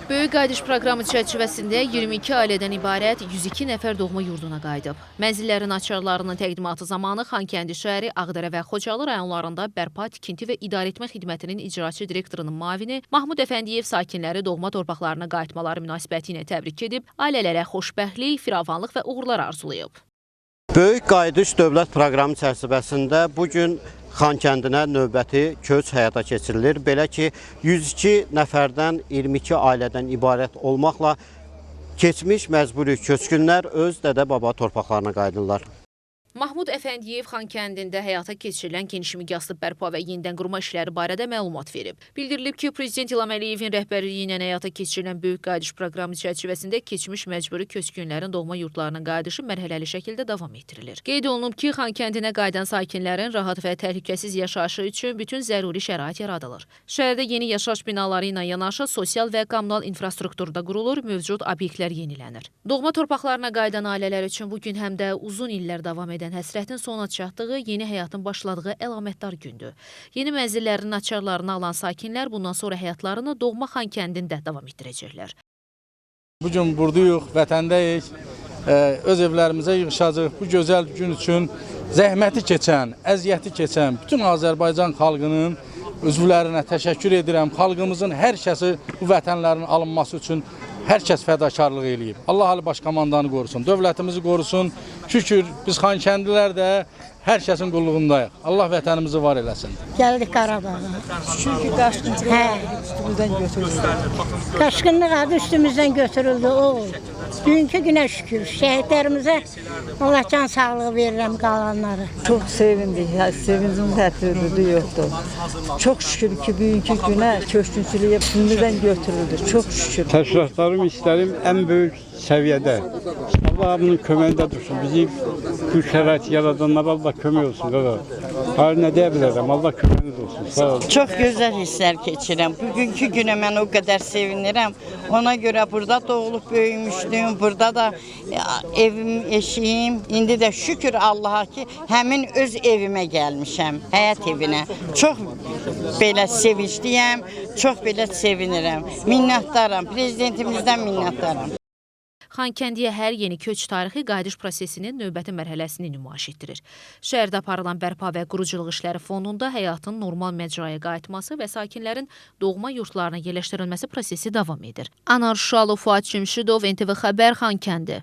Böyük qayıdış proqramı çərçivəsində 22 ailədən ibarət 102 nəfər doğma yurduna qayıdıb. Mənzillərin açarlarının təqdimatı zamanı Xankəndi şəhəri, Ağdərə və Xocalı rayonlarında bərpa, tikinti və idarəetmə xidmətinin icraçı direktorunun müavini Mahmud Əfəndiyev sakinləri doğma torpaqlarına qayıtmaları münasibəti ilə təbrik edib, ailələrə xoşbəxtlik, firavanlıq və uğurlar arzulayıb. Böyük qayıdış dövlət proqramı çərçivəsində bugün Xankəndinə növbəti köç həyata keçirilir. Belə ki, 102 nəfərdən 22 ailədən ibarət olmaqla keçmiş məcburi köçkünlər öz dədə-baba torpaqlarına qayıdırlar. Mahmud Əfəndiyev Xankəndində həyata keçirilən geniş miqyaslı bərpa və yenidən qurma işləri barədə məlumat verib. Bildirilib ki, Prezident İlham Əliyevin rəhbərliyi ilə həyata keçirilən Böyük qayıdış proqramı çərçivəsində keçmiş məcburi köçkünlərin doğma yurdlarına qayıdışı mərhələli şəkildə davam etdirilir. Qeyd olunub ki, Xankəndinə qayıdan sakinlərin rahat və təhlükəsiz yaşayışı üçün bütün zəruri şərait yaradılır. Şəhərdə yeni yaşayış binaları ilə yanaşı sosial və kommunal infrastruktur da qurulur, mövcud obyektlər yenilənir. Doğma torpaqlarına qayıdan ailələr üçün bu gün həm də uzun illər davam edən həsrətin sona çatdığı, yeni həyatın başladığı əlamətdar gündür. Yeni mənzillərinin açarlarını alan sakinlər bundan sonra həyatlarını doğma Xankəndində davam etdirəcəklər. Bugün buradayıq, vətəndəyik, öz evlərimizə yığışacaq. Bu gözəl gün üçün zəhməti keçən, əziyyəti keçən bütün Azərbaycan xalqının üzvlərinə təşəkkür edirəm. Xalqımızın hər kəsi bu vətənlərin alınması üçün hər kəs fədakarlıq eləyib. Allah Ali Baş Komandanı qorusun, dövlətimizi qorusun. Şükür, biz Xankəndilər də hər kəsin qulluğundayıq. Allah vətənimizi var eləsin. Gəldik Qarabağa. Şükür ki, qaçqınçılıq üstümüzdən götürüldü. Qaçqınlıq adı üstümüzdən götürüldü, oğul. Dünkü günə şükür, şəhidlərimizə Allah can sağlığı verirəm qalanları. Çox sevindik, sevincimiz həddli yoxdur. Çox şükür ki, bugünkü günə köçkünçülük üstümüzdən götürüldü. Çox şükür. Təşkilatlarım, istərim ən böyük səviyyədə. Allah bunun köməyində dursun. Bizi bu şəraiti yaradanlara Allah kömək olsun. Hayır, nə deyə bilərəm? Allah köməyiniz olsun. Sağ olun. Çox gözəl hisslər keçirəm. Bugünkü günə mən o qədər sevinirəm. Ona görə burada doğulub böyümüşdüm. Burada da evim, eşiyim. İndi də şükür Allaha ki, həmin öz evimə gəlmişəm, həyat evinə. Çox belə sevincliyəm, çox belə sevinirəm. Minnətdaram, prezidentimizdən minnətdaram. Xankəndiyə hər yeni köç tarixi qayıdış prosesinin növbəti mərhələsini nümayiş etdirir. Şəhərdə aparılan bərpa və quruculuq işləri fonunda həyatın normal məcraya qayıtması və sakinlərin doğma yurtlarına yerləşdirilməsi prosesi davam edir. Anar Şuşalı, Fuad Cümşüdov, NTV Xəbər, Xankəndi.